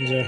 જો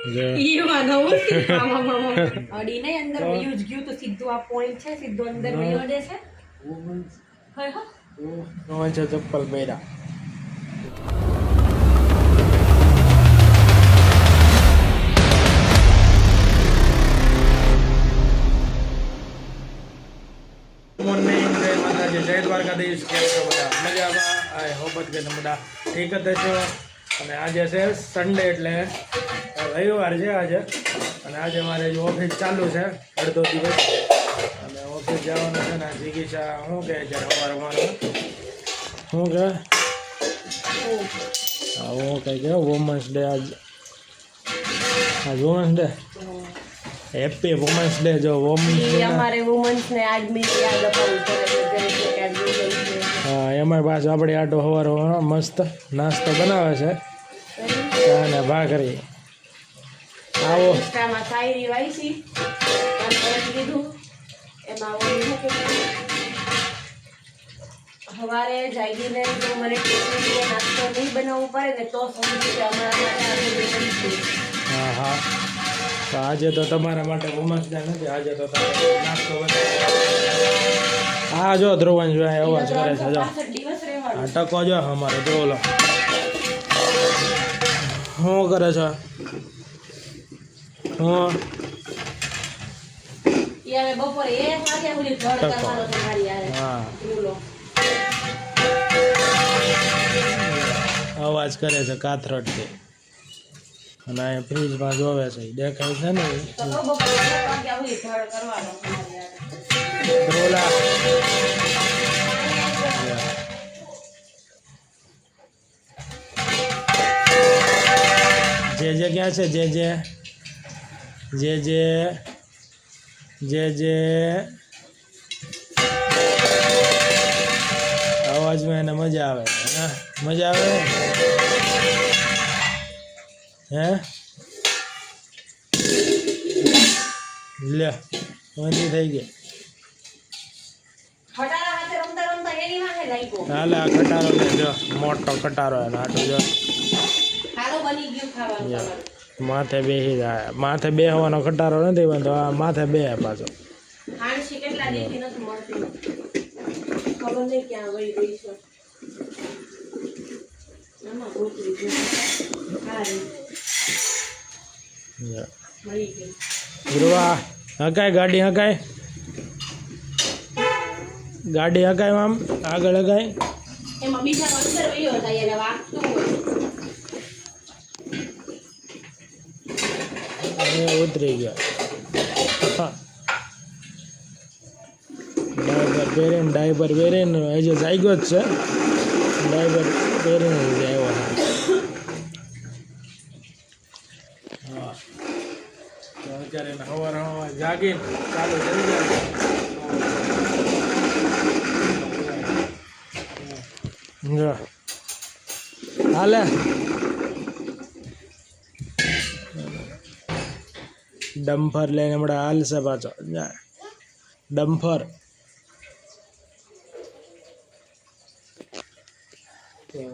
જો ઈ વાનો મામા અડી ને અંદર યુઝ ગયું તો સીધું આ પોઈન્ટ છે સીધો અંદર વયો દે છે હા હા કોણ છે ચપ્પલ પહેર્યા મોર્નિંગ જય માતાજી જય દ્વારકાધીશ કેમ છો બધા મજામાં આઈ હોપ કે તમે બધા ઠીક જ છો અને આજે છે સન્ડે એટલે રવિવાર છે આજે અને આજે મારે જો ઓફિસ ચાલુ છે અડધો દિવસ અને ઓફિસ જવાનું છે ને જિગીશા શું કહે છે સવારમાં શું કહે હા હું કહે છે વુમન્સ ડે આજ women's day happy women's day જો વુમન્સ ડે અમારે વુમન્સ ને આજ મે યાદ અપાવું પડે હા એમાં પાછું આપણે આટો સવારો મસ્ત નાસ્તો બનાવે છે ચા ને ભાખરી આવો ઇન્સ્ટામાં શાયરી વાંચી અને કીધું એમાં સવારે જાગીને જો મને ટિફિન નાસ્તો નહીં બનાવવું પડે ને તો સમજુ કે અમારા માટે હા હા તો આજે તો તમારા માટે વુમન્સ ડે નથી આજે તો તમે નાસ્તો હા જો ધ્રુવન જો અવાજ કરે છે જો હા ટકો જો અમારે જો ઓલો શું કરે છે હું યાર બપોરે એ વાગ્યા સુધી ઘર કરવાનો છે મારી યાર હા બોલો અવાજ કરે છે કાથરટથી અને અહીં ફ્રીજમાં જોવે છે દેખાય છે ને તો બપોરે 1 વાગ્યા સુધી ઘર કરવાનો છે મારી યાર ધ્રુવલા જે ક્યાં છે જે અવાજમાં એને મજા આવે હા મજા આવે હે લે વંદી થઈ ગઈ ખટારા હાથે રમતા રમતા એની વાહે લાગ્યો હાલે આ ખટારો ને જો મોટો ખટારો એને આટલું જો ખારો બની ગયું ખાવાનું તમારું માથે બેસી જાય માથે બેસવાનો ખટારો નથી વાંધો આ માથે બે પાછો હાણસી કેટલા દીથી નથી મળતી ખબર નહીં ક્યાં વહી ગઈ છે આમાં ગોતરી ગઈ હા રે મળી ગઈ ધ્રુવા હકાય ગાડી હકાય આમ આગળ હકાય એમાં બીજા અંદર વયો હતા એને વાગતું હોય ઉતરી ગયા ડાયબર પહેરીને હજી જાગ્યો જ છે ડાયબર પહેરીને આવ્યો હા તો અત્યારે સવાર જાગીને ચાલુ થઈ જાય હાલે ડમ્ફર લઈને હમણાં હાલશે પાછો ડમ્ફર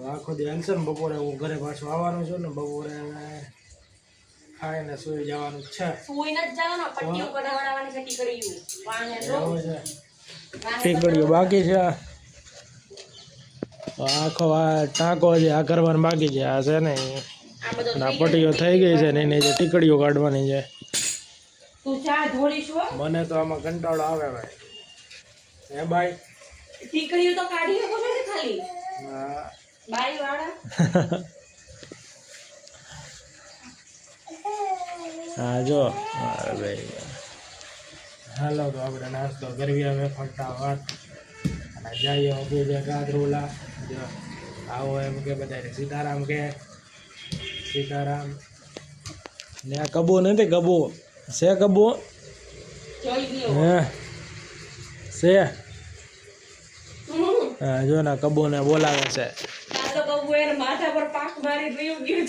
આખો દી હાલશે ને બપોરે હું ઘરે પાછો આવવાનું છું ને બપોરે ખાઈને સુઈ જવાનું છે ટીકડીઓ બાકી છે આખો આ ટાંકો છે આ કરવાનું બાકી છે આ છે ને આ પટ્ટીઓ થઈ ગઈ છે ને એની જે ટીકડીઓ કાઢવાની છે મને તો આમાં કંટાળો આવે ભાઈ હે ભાઈ ટીકડીઓ તો કાઢી શકો છો ને ખાલી હા બાઈ વાળા હા જો ભાઈ હાલો તો આપણે નાસ્તો કરવી હવે ફટાફટ અને જઈએ ઓફિસે ગાધરોલા જો આવો એમ કે બધા સીતારામ કે સીતારામ ને આ કબો નથી કબો છે કબો હે છે હા જો ને કબોને બોલાવે છે માથા પર પાક મારી ગયું ગયું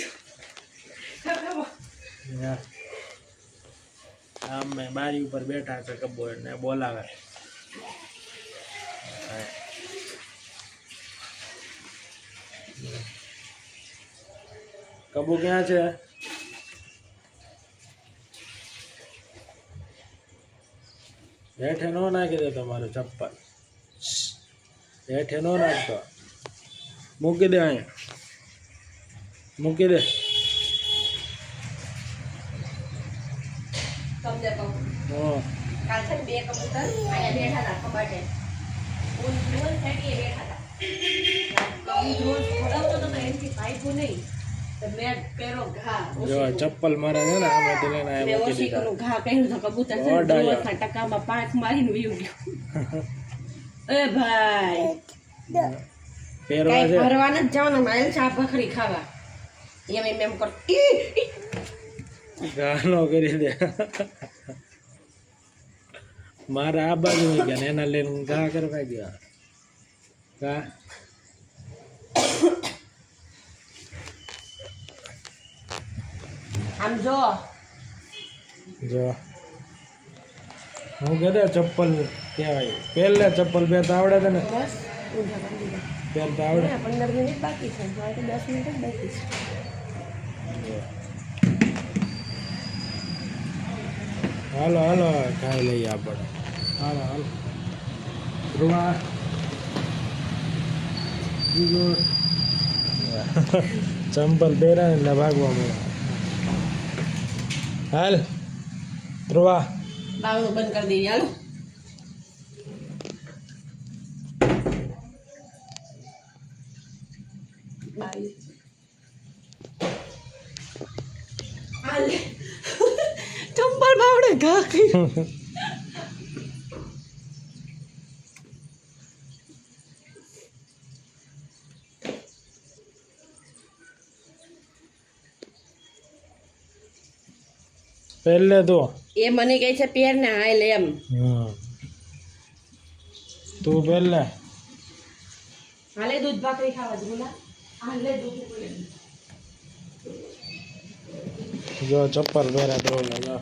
આમ મેં બારી ઉપર બેઠા છે કબો ને બોલાવે કબુ ક્યાં છે? હેઠે નો નાખી દે તમારું ચપ્પલ, હેઠે નો નાખતો, મૂકી દે અહીંયા, મૂકી દે. તમને કહું હા કાલ છે ને બે કબૂતર અહીંયા બેઠા હતા કબાટે. રોજ બેઠા હતા. રોજ ખોડાવતો તો એમથી પાઇપું નહીં. તો મેં પહેરો ઘા જો ચપ્પલ મારે છે ને આમાંથી લઈને આ મેં મૂકી ઓછી દીધા. કરું ઘા કર્યું તો કબૂતર છે ને ઓડાયો. દિવસના ટકામાં 5 મારીને વયું ગયું. એ ભાઈ પહેરવા કઈ છે ભરવા નથી જવાનું મારે ચા ભખરી ખાવા એમ કર ગાનો કરી દે. મારે આ બાજુ ગયા ને એના લઈને ઘા કરવા ગયા. ઘા આમ જો જો હું કહેતા ચપ્પલ કહેવાય, પહેલા ચપ્પલ પહેરતા આવડે છે ને? બસ ઊંધા કરી દીધા. પહેરતા આવડે? 15 મિનિટ બાકી છે મારે તો 10 મિનિટ જ બાકી છે. હાલો હાલો ખાઈ લઈએ આપણે. હાલો હાલો ધ્રુવા ચંપલ પહેરા એટલે ભાગવા મળે. હાલ ધ્રુવા બાવળું બંધ કરી દઈએ હાલો. ચંપલ બાવડે ઘા કર્યું. પહેલે તો એ મને કહે છે પેર ને હાલ એમ. તું પહેલે હાલે દૂધ ભાખરી ખાવા ધ્રુલા હાલે દૂધ. જો ચપ્પલ પહેરા ધ્રુવને જો.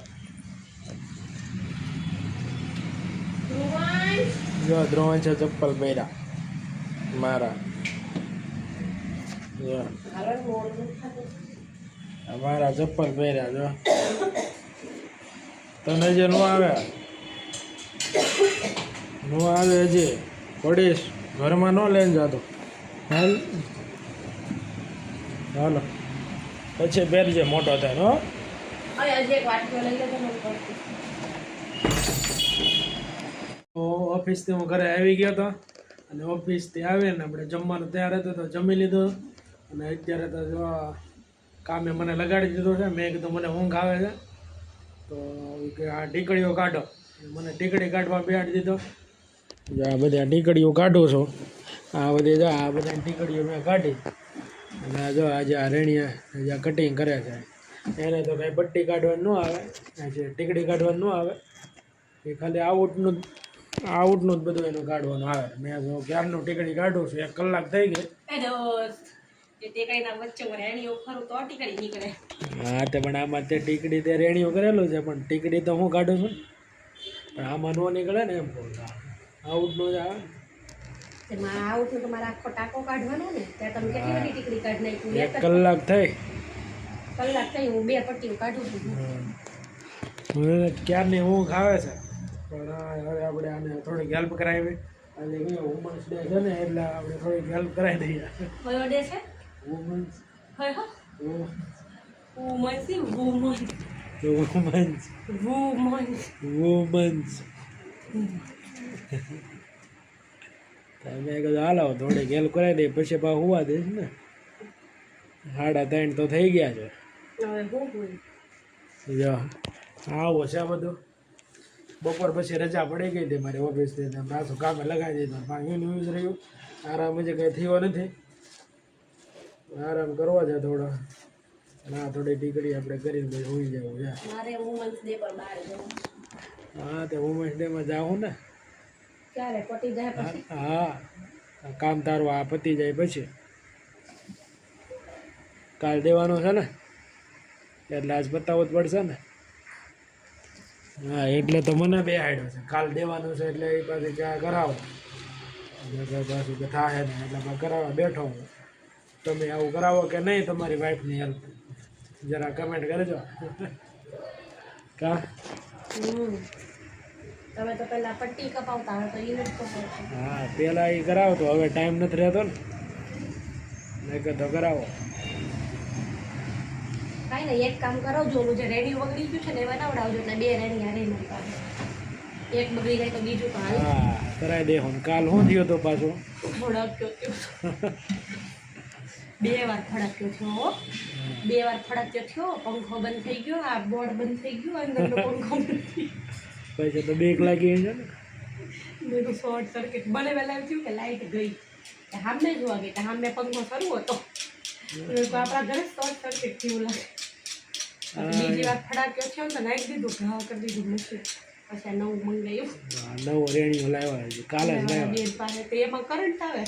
જો ધ્રુવ છે ચપ્પલ પહેરા મારા. જો મારા ચપ્પલ પહેર્યા જો. તને જે નો આવે હજી પડીશ ઘરમાં ન લઈને જતો. હાલ હાલો પછી પહેરજે મોટો થાય હો. અરે હજી એક વાટકો લઈ લે તો મને પડતી. તો ઓફિસથી હું ઘરે આવી ગયો હતો અને ઓફિસથી આવીને આપણે જમવાનું તૈયાર હતું તો જમી લીધું. અને અત્યારે તો જો કામે મને લગાડી દીધું છે. મેં કીધું મને ઊંઘ આવે છે તો કે આ ટીકડીઓ કાઢો. મને ટીકડી કાઢવા બેહાડી દીધો. જો આ બધી આ ટીકડીઓ કાઢું છું. આ બધી જો આ બધી ટીકડીઓ મેં કાઢી અને જો આજે આ રેણીયા જે કટિંગ કરે છે એને તો કાંઈ પટ્ટી કાઢવાનું ન આવે, જે ટીકડી કાઢવાનું ન આવે. એ ખાલી આઉટનું જ બધું એનું કાઢવાનું આવે. મેં જો ક્યારનું ટીકડી કાઢું છું, 1 કલાક થઈ ગઈ. એ દોસ્ત તે ટીકડીના વચ્ચે મને એની ખરું તો ટીકડી નીકળે. હા તે પણ આમાં તે ટીકડી તે રેણીઓ કરેલું છે પણ ટીકડી તો હું કાઢું છું પણ આમાં ન નીકળે ને એમ કહું. આઉટનું જ આવે. તેમાં આવું તો તમારે આખો ટાંકો કાઢવાનો ને ત્યાં તમે કેટલી બધી ટીકડી કાઢી નાખી. 1 કલાક થઈ. કલાક થઈ હું 2 પટ્ટીઓ કાઢું છું. મને ક્યારની ઊંઘ આવે છે પણ હવે આપણે આને થોડીક હેલ્પ કરાવી. આજે વુમન્સ ડે છે ને એટલે આપણે થોડીક હેલ્પ કરાવી દઈએ. કયો ડે છે? વુમન્સ હોય હો વુમન્સ તમે કીધું હાલો થોડીક હેલ્પ કરાવી દઈએ પછી પા હોવા દઈશ ને. 3:30 તો થઈ ગયા છે. હવે હું બોલું જો આવો છે આ બધું. બપોર પછી રજા પડી ગઈ હતી મારી ઓફિસથી ને પાછું કામે લગાવી દીધું. પાણી યુઝ રહ્યું. આરામ હજી કંઈ થયો નથી. આરામ કરવો છે થોડો. ના થોડી ટીકડી આપણે કરીને પછી હોઈ જવું છે. મારે વુમન્સ ડે પર બહાર જવું. હા તે વુમન્સ ડેમાં જાઉં ને. ક્યારે પટી જાય પછી? હા કામ તારું આ પતી જાય પછી. કાલ દેવાનું છે ને એટલે આજ પતાવવું જ પડશે ને. હા એટલે તો મને બે આડ્યો છે. કાલ દેવાનું છે એટલે એ પાછી ક્યાં કરાવો પાછું કે થાય ને એટલે કરાવવા બેઠો હું. તમે આવું કરાવો કે નહીં તમારી વાઈફની હેલ્પ? જરા કમેન્ટ કરજો કા તમે તો પેલા પટ્ટી કપાવતા હવે તો એ જ કપાવશો. હા પેલા એ કરાવતો હવે ટાઈમ નથી રહેતો ને મેં કીધું કરાવો કાંઈ નહીં, એક કામ કરાવજો, ઓલું જે રેડી બગડી ગયું છે ને એ બનાવડાવજો, એટલે 2 રેડી હારે મારી પાસે. એક બગડી જાય તો બીજું તો હાલે. હા કરાવી દે હું કાલ હું થયો તો પાછો ફડાક્યો થયો. 2 વાર ફડાક્યો થયો હો. 2 વાર ફડાક્યો થયો, પંખો બંધ થઈ ગયો, આ બોર્ડ બંધ થઈ ગયું, અંદરનો પંખો બંધ થઈ ગયો. પછી તો બીક લાગી છે ને મેં શોર્ટ સર્કિટ મને પહેલા એમ થયું કે લાઇટ ગઈ, સામે જોવા ગઈ, સામે પંખો શરૂ હતો, આપણા ઘરે શોર્ટ સર્કિટ થયું લાગે. બીજી વાર ફડાક્યો થયો તો નાખી દીધું, ઘા કરી દીધું મશીન. પછી આ નવું મંગાવ્યું, નવો રેણીઓ લાવ્યા છે કાલે જ લાવ્યા બેન પાસે, તો એમાં કરંટ આવે.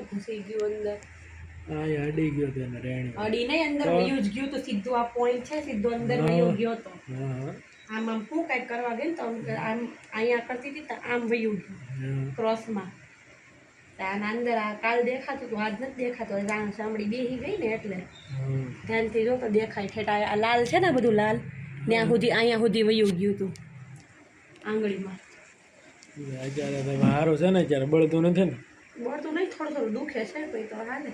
ઘૂસી ગયું અંદર, હા એ અડી ગયો તેને રેણી અડી નહીં અંદર વયું જ ગયું, તો સીધું આ પોઈન્ટ છે સીધો અંદર વયો ગયો તો. હા આમ આમ શું કાંઈક કરવા ગઈ ને તો આમ અહીંયા કરતી હતી તો આમ વયું ગયું ક્રોસમાં. આના અંદર આ કાલ દેખાતું હતું, આજ નથી દેખાતું, રાણ સાંભળી બેસી ગઈ ને એટલે ધ્યાનથી જો તો દેખાય. ઠેઠા આ લાલ છે ને બધું લાલ, ત્યાં સુધી અહીંયા સુધી વયું ગયું હતું આંગળીમાં. અત્યારે તો સારું છે ને અત્યારે બળતું નથી ને મળતું નહીં, થોડું થોડું દુખે છે પછી તો હાલે.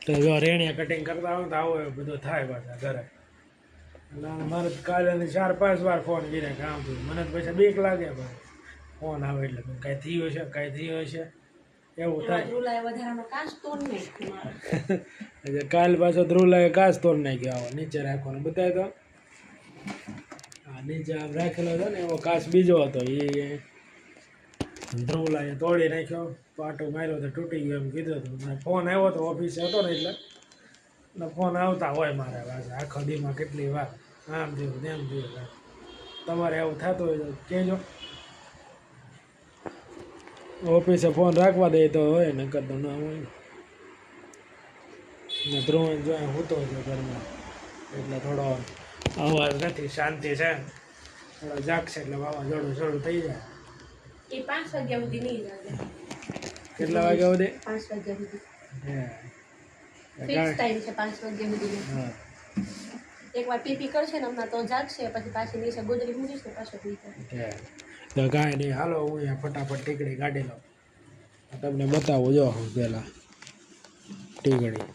તો જો રેણિયા કટિંગ કરતા હોય તો આવો એવું બધું થાય પાછા ઘરે. એટલે મારે તો કાલે 4-5 વાર ફોન કરીને કામ થયું, મને તો પછી બીક લાગે ભાઈ ફોન આવે એટલે કાંઈ થયું છે કાંઈ થયું છે એવું થાય. ધ્રુલાએ વધારાનો કાચ તોડ નાખ્યો મારો. કાલ પાછો ધ્રુલાએ કાચ તોડ નાખ્યો. આવો નીચે રાખવાનો બતાય તો હા નીચે આમ રાખેલો હતો ને એવો કાચ બીજો હતો, એ ધ્રુલાએ તોડી નાખ્યો, પાટો માર્યો તો તૂટી ગયો એમ કીધું હતું. ફોન આવ્યો તો ઓફિસે હતો ને એટલે ફોન આવતા હોય મારે પાછા આખો દીમાં કેટલી વાર આમ થયું તેમ થયું. તમારે એવું થતું હોય તો કહેજો, ઓફિસે ફોન રાખવા દે તો હોય ને કરતો ના હોય ને. ધ્રુવ જો હોતો હતો ઘરમાં એટલે થોડો અવાજ નથી, શાંતિ છે, થોડો જાગશે એટલે વાવાઝોડું શરૂ થઈ જાય. એ 5 વાગ્યા સુધી નહીં લાગે. કેટલા વાગ્યા સુધી? 5 વાગ્યા સુધી હે ફિક્સ ટાઈમ છે 5 વાગ્યા સુધી. હા એકવાર પીપી કરશે ને હમણાં તો જાગશે, પછી પાછી નીચે ગોદડી મૂકીશ ને પાછો પી જાય. તો કાંઈ નહીં, હાલો હું અહીંયા ફટાફટ ટીકડી કાઢી લઉં, તમને બતાવું જો પહેલાં ટીકડી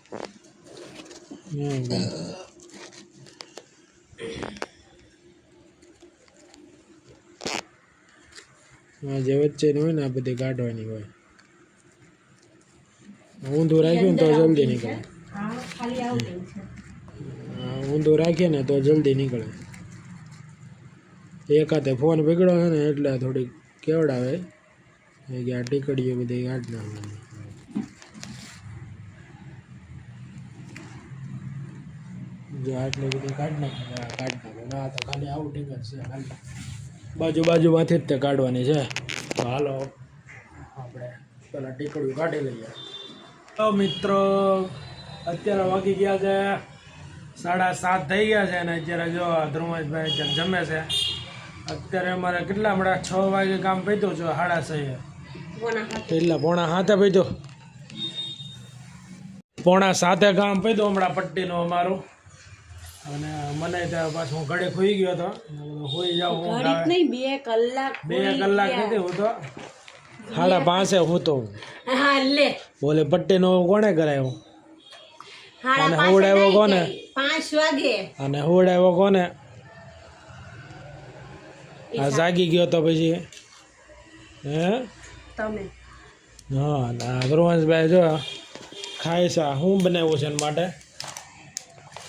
જે વચ્ચેની હોય ને આ બધી કાઢવાની હોય. ઊંધું રાખ્યું ને તો જલ્દી નીકળે. ખાલી આવું છે. ઊંધું રાખીએ ને તો જલ્દી નીકળે. એક હાથે ફોન બગડ્યો છે ને એટલે થોડીક કેવડાવે કે આ ટીકડીઓ બધી કાઢ નાખવાની. જો આટલી બધી કાઢ નાખે ના તો ખાલી આવું ટીકડ છે, ખાલી બાજુમાંથી જ તે કાઢવાની છે. તો હાલો આપણે પેલા ટીકડીઓ કાઢી લઈએ. તો મિત્રો અત્યારે વાગી ગયા છે 7:30 થઈ ગયા છે અને અત્યારે જો ધ્રુવભાઈ અત્યારે જમે છે. અત્યારે અમારે કેટલા હમણાં 6 વાગે કામ પત્યું છે, 6:30 કેટલા 6:45 પત્યું, 6:45 કામ પત્યું હમણાં પટ્ટીનું અમારું. અને મને ત્યાં પાછું હું ઘડે ખોઈ ગયો હતો, ખોઈ જાઉં હું 2 કલાક નથી હું તો 5:30 હું તો હા લે બોલે પટ્ટીનો કોણે કરાયો અને હોવડાવ્યો કોને? 5 વાગે અને હોવડાવ્યો કોને? આ જાગી ગયો તો પછી હે તમે. હા ના ધ્રુવંશભાઈ જો ખાય છે. શું બનાવ્યું છે એના માટે?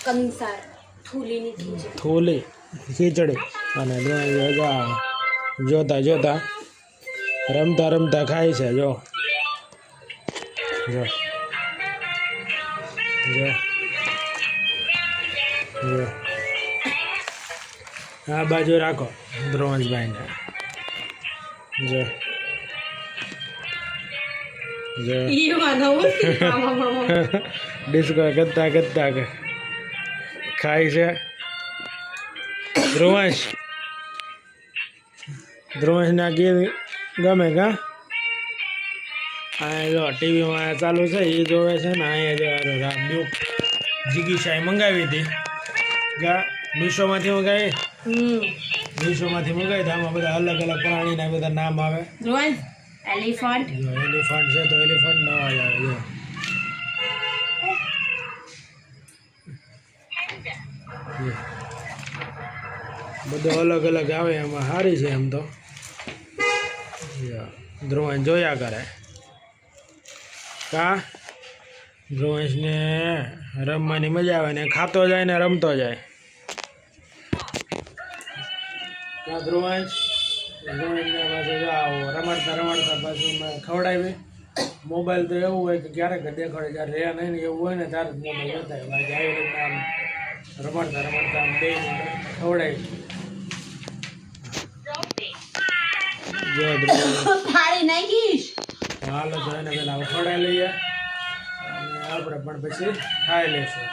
કંસાર થોલી ખીચડી. અને જોતા જોતા રમતા રમતા ખાય છે. જો જો જો જો આ બાજુ રાખો ધ્રુવંશભાઈને. જો જો ડિસ્કો કરતા કરતા ખાય છે. ધ્રુવંશ ના ગીત ગમે કા? અહીંયા જો ટીવીમાં ચાલુ છે એ જોવે છે ને અહીંયા જો જીગી શાહી મંગાવી હતી મીશોમાંથી મંગાવી મીશોમાંથી મંગાવી તો આમાં બધા અલગ અલગ પ્રાણીના બધા નામ આવે એલિફન્ટ જો એલિફન્ટ છે તો એલિફન્ટ ન આવે જો બધું અલગ અલગ આવે એમાં સારી છે એમ તો ધ્રુવંશ જોયા કરે કા ધ્રુવંશને રમવાની મજા આવે ને ખાતો જાય ને રમતો જાય કા ધ્રુવંશ ધ્રુવંશને પાછું જો આવો રમાડતા રમાડતા પાછું ખવડાવી મોબાઈલ તો એવું હોય કે ક્યારેક દેખાડે જ્યારે રહ્યા નહીં ને એવું હોય ને ત્યારે જ મોબાઈલ બતાવે બાકી આવી રીતના આમ રમાડતા રમાડતા આમ બે ખવડાવી જો ફાડી નાખીશ હાલો તો એને પેલા ખવડાવી લઈએ અને આપણે પણ પછી ખાઈ લઈશું